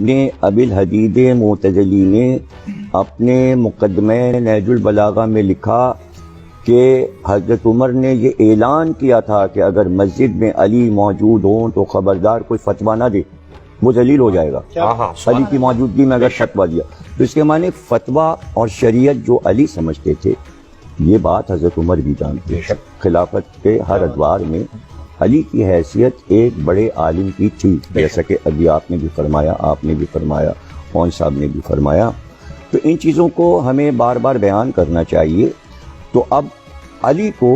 نے ابی الحدید معتزلی نے اپنے مقدمہ نہج البلاغہ میں لکھا کہ حضرت عمر نے یہ اعلان کیا تھا کہ اگر مسجد میں علی موجود ہوں تو خبردار کوئی فتویٰ نہ دے، وہ ذلیل ہو جائے گا۔ علی کی موجودگی میں اگر فتویٰ دیا تو اس کے معنی فتویٰ اور شریعت جو علی سمجھتے تھے، یہ بات حضرت عمر بھی جانتے ہیں۔ خلافت کے ہر ادوار میں علی کی حیثیت ایک بڑے عالم کی تھی، جیسا کہ ابھی آپ نے بھی فرمایا، آپ نے بھی فرمایا، مون صاحب نے بھی فرمایا۔ تو ان چیزوں کو ہمیں بار بار بیان کرنا چاہیے۔ تو اب علی کو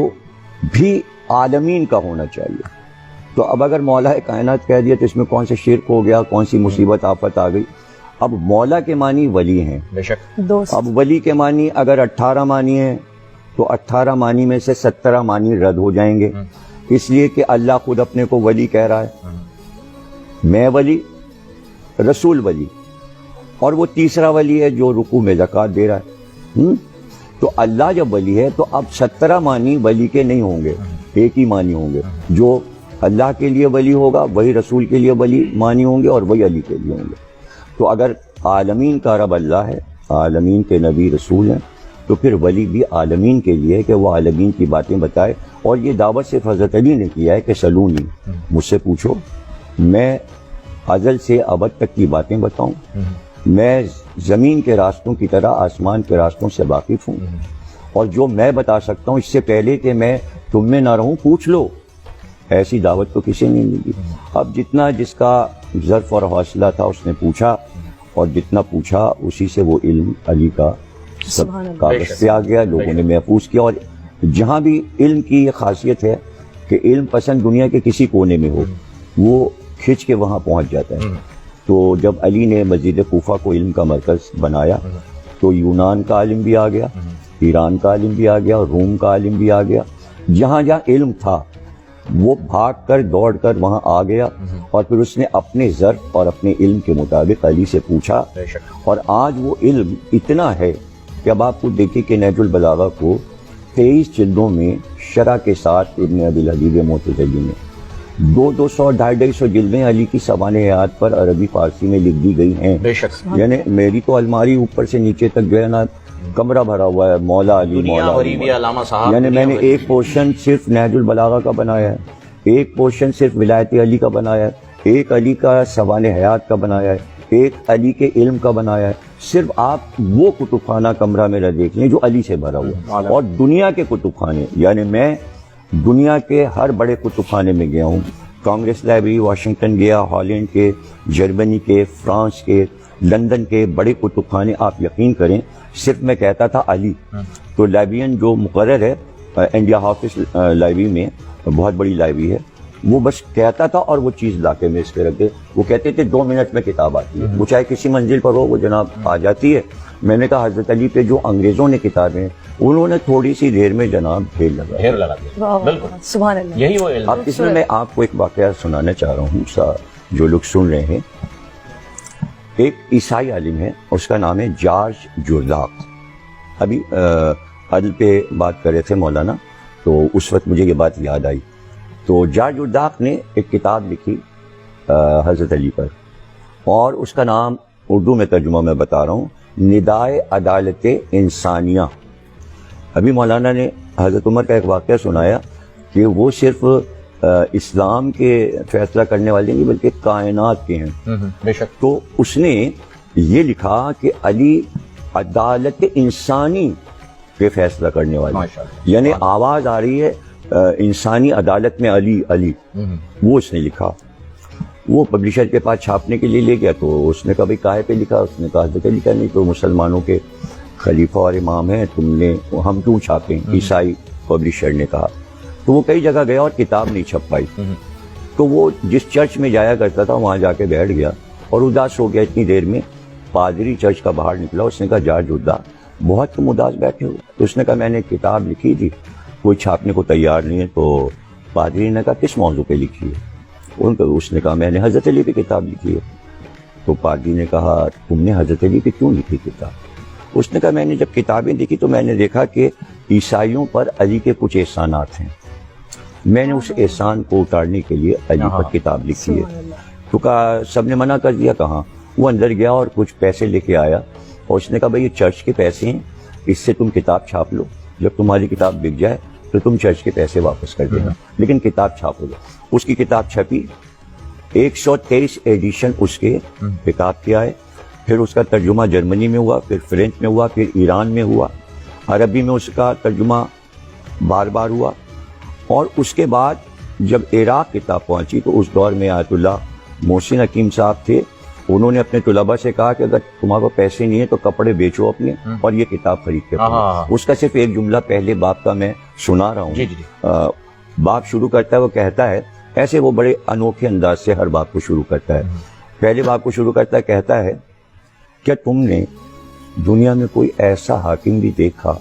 بھی عالمین کا ہونا چاہیے۔ تو اب اگر مولا کائنات کہہ دیا تو اس میں کون سے شرک ہو گیا، کون سی مصیبت آفت آ گئی؟ اب مولا کے معنی ولی ہیں، اب ولی کے معنی اگر 18 معنی ہیں تو 18 معنی میں سے 17 معنی رد ہو جائیں گے، اس لیے کہ اللہ خود اپنے کو ولی کہہ رہا ہے، میں ولی، رسول ولی، اور وہ تیسرا ولی ہے جو رکوع میں زکوٰۃ دے رہا ہے۔ تو اللہ جب ولی ہے تو اب 17 معنی ولی کے نہیں ہوں گے، ایک ہی معنی ہوں گے۔ جو اللہ کے لیے ولی ہوگا وہی رسول کے لیے ولی معنی ہوں گے اور وہی علی کے لیے ہوں گے۔ تو اگر عالمین کا رب اللہ ہے، عالمین کے نبی رسول ہیں، تو پھر ولی بھی عالمین کے لیے ہے کہ وہ عالمین کی باتیں بتائے۔ اور یہ دعوت صرف حضرت علی نے کیا ہے کہ سلونی، مجھ سے پوچھو، میں ازل سے ابد تک کی باتیں بتاؤں، میں زمین کے راستوں کی طرح آسمان کے راستوں سے واقف ہوں، اور جو میں بتا سکتا ہوں اس سے پہلے کہ میں تم میں نہ رہوں پوچھ لو۔ ایسی دعوت تو کسی نے نہیں دی۔ اب جتنا جس کا ظرف اور حوصلہ تھا اس نے پوچھا، اور جتنا پوچھا اسی سے وہ علم علی کا سب کاغذ سے آ گیا، لوگوں نے محفوظ کیا۔ اور جہاں بھی علم کی یہ خاصیت ہے کہ علم پسند دنیا کے کسی کونے میں ہو، وہ کھنچ کے وہاں پہنچ جاتا ہے۔ تو جب علی نے مسجد کوفہ کو علم کا مرکز بنایا تو یونان کا عالم بھی آ گیا، ایران کا عالم بھی آ گیا، روم کا عالم بھی آ گیا۔ جہاں جہاں علم تھا وہ بھاگ کر دوڑ کر وہاں آ گیا، اور پھر اس نے اپنے ظرف اور اپنے علم کے مطابق علی سے پوچھا۔ اور آج وہ علم اتنا ہے کہ اب آپ کو دیکھیں کہ نہج البلاغہ کو 23 جلدوں میں شرح کے ساتھ ابن ابی الحدید معتزلی نے 200 250 جلدیں علی کی سوانح حیات پر عربی فارسی میں لکھ دی گئی ہیں۔ یعنی میری تو الماری اوپر سے نیچے تک جو ہے نا کمرہ بھرا ہوا ہے مولا علی، مولا علی۔ یعنی میں نے ایک پورشن صرف نہج البلاغہ کا بنایا ہے، ایک پورشن صرف ولایت علی کا بنایا ہے، ایک علی کا سوانح حیات کا بنایا ہے، ایک علی کے علم کا بنایا ہے۔ صرف آپ وہ کتب خانہ کمرہ میرا دیکھ لیں جو علی سے بھرا ہوا ہے۔ اور دنیا کے کتب خانے، یعنی میں دنیا کے ہر بڑے کتب خانے میں گیا ہوں، کانگریس لائبریری واشنگٹن گیا، ہالینڈ کے، جرمنی کے، فرانس کے، لندن کے بڑے کتب خانے، آپ یقین کریں صرف میں کہتا تھا علی، تو لائبریرین جو مقرر ہے انڈیا ہاؤس لائبریری میں، بہت بڑی لائبریری ہے، وہ بس کہتا تھا اور وہ چیز لا کے میز پہ رکھ دے۔ وہ کہتے تھے 2 منٹ میں کتاب آتی ہے، وہ چاہے کسی منزل پر ہو وہ جناب آ جاتی ہے۔ میں نے کہا حضرت علی پہ جو انگریزوں نے کتابیں، انہوں نے تھوڑی سی دیر میں جناب ڈھیر لگا دیا۔ سبحان اللہ، یہی وہ علم۔ اب اس میں آپ کو ایک واقعہ سنانا چاہ رہا ہوں، جو لوگ سن رہے ہیں۔ ایک عیسائی عالم ہے، اس کا نام ہے جارج جرداق۔ ابھی عدل پہ بات کر رہے تھے مولانا، تو اس وقت مجھے یہ بات یاد آئی۔ تو جارج جرداق نے ایک کتاب لکھی حضرت علی پر، اور اس کا نام اردو میں ترجمہ میں بتا رہا ہوں، ندائے عدالت انسانیہ۔ ابھی مولانا نے حضرت عمر کا ایک واقعہ سنایا کہ وہ صرف اسلام کے فیصلہ کرنے والے نہیں بلکہ کائنات کے ہیں۔ بے شک۔ تو اس نے یہ لکھا کہ علی عدالت انسانی پہ فیصلہ کرنے والے، یعنی آواز آ رہی ہے انسانی عدالت میں علی علی، وہ اس نے لکھا۔ وہ پبلشر کے پاس چھاپنے کے لیے لے گیا، تو اس نے کہا بھائی کاہے پہ لکھا؟ اس نے کہا حضرت علی کا نہیں تو مسلمانوں کے خلیفہ اور امام ہیں، تم نے ہم کیوں چھاپیں؟ عیسائی پبلشر نے کہا۔ تو وہ کئی جگہ گیا اور کتاب نہیں چھپ پائی۔ تو وہ جس چرچ میں جایا کرتا تھا وہاں جا کے بیٹھ گیا اور اداس ہو گیا۔ اتنی دیر میں پادری چرچ کا باہر نکلا، اس نے کہا جارج جرداق بہت تم اداس بیٹھے ہو۔ تو اس نے کہا میں نے کتاب لکھی تھی، کوئی چھاپنے کو تیار نہیں ہے۔ تو پادری نے کہا کس موضوع پہ لکھی ہے؟ اس نے کہا میں نے حضرت علی پہ کتاب لکھی ہے۔ تو پادری نے کہا تم نے حضرت علی پہ کیوں لکھی کتاب؟ اس نے کہا میں نے جب کتابیں دیکھی تو میں نے دیکھا کہ عیسائیوں پر علی کے کچھ احسانات ہیں، میں نے اس احسان کو اتارنے کے لیے علی پر کتاب لکھی ہے۔ تو کہا سب نے منع کر دیا؟ کہاں؟ وہ اندر گیا اور کچھ پیسے لے کے آیا اور اس نے کہا بھائی یہ چرچ کے پیسے ہیں، اس سے تم کتاب چھاپ لو، جب تمہاری کتاب بک جائے تو تم چرچ کے پیسے واپس کر دینا، لیکن کتاب چھاپو گے۔ اس کی کتاب چھپی، 123 ایڈیشن اس کے کتاب کے آئے، پھر اس کا ترجمہ جرمنی میں ہوا، پھر فرینچ میں ہوا، پھر ایران میں ہوا، عربی میں اس کا ترجمہ بار بار ہوا، اور اس کے بعد جب عراق کتاب پہنچی تو اس دور میں آیت اللہ محسن حکیم صاحب تھے، انہوں نے اپنے طلباء سے کہا کہ اگر تمہارے کو پیسے نہیں ہیں تو کپڑے بیچو اپنے اور یہ کتاب خرید کے پڑھو۔ اس کا صرف ایک جملہ پہلے باب کا میں سنا رہا ہوں۔ باب شروع کرتا ہے، وہ کہتا ہے، ایسے وہ بڑے انوکھے انداز سے ہر باب کو شروع کرتا ہے۔ پہلے باب کو شروع کرتا ہے، کہتا ہے کیا تم نے دنیا میں کوئی ایسا حاکم بھی دیکھا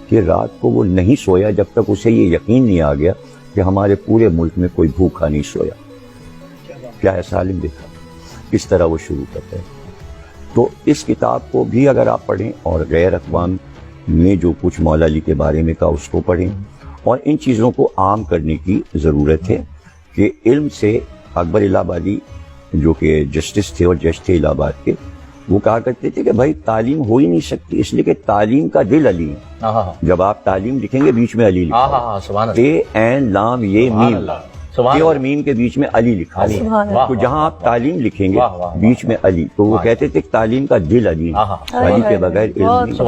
کہ رات کو وہ نہیں سویا جب تک اسے یہ یقین نہیں آ گیا کہ ہمارے پورے ملک میں کوئی بھوکا نہیں سویا؟ کیا ایسا عالم دیکھا؟ اس طرح وہ شروع کرتا ہے۔ تو اس کتاب کو بھی اگر آپ پڑھیں اور غیر اقوام نے جو کچھ مولا علی کے بارے میں کہا اس کو پڑھیں، اور ان چیزوں کو عام کرنے کی ضرورت ہے کہ علم سے اکبر الہ آبادی جو کہ جسٹس تھے اور جج تھے الہ آباد کے، وہ کہا کرتے تھے کہ بھائی تعلیم ہو ہی نہیں سکتی، اس لیے کہ تعلیم کا دل علی ہے۔ جب آپ تعلیم لکھیں گے بیچ میں علی لکھا ہے، اے این لام یہ میم، اے اور میم کے بیچ میں علی لکھا ہے۔ تو جہاں آپ تعلیم لکھیں گے بیچ میں علی، تو وہ کہتے تھے کہ تعلیم کا دل علی ہے، علی کے بغیر علم نہیں۔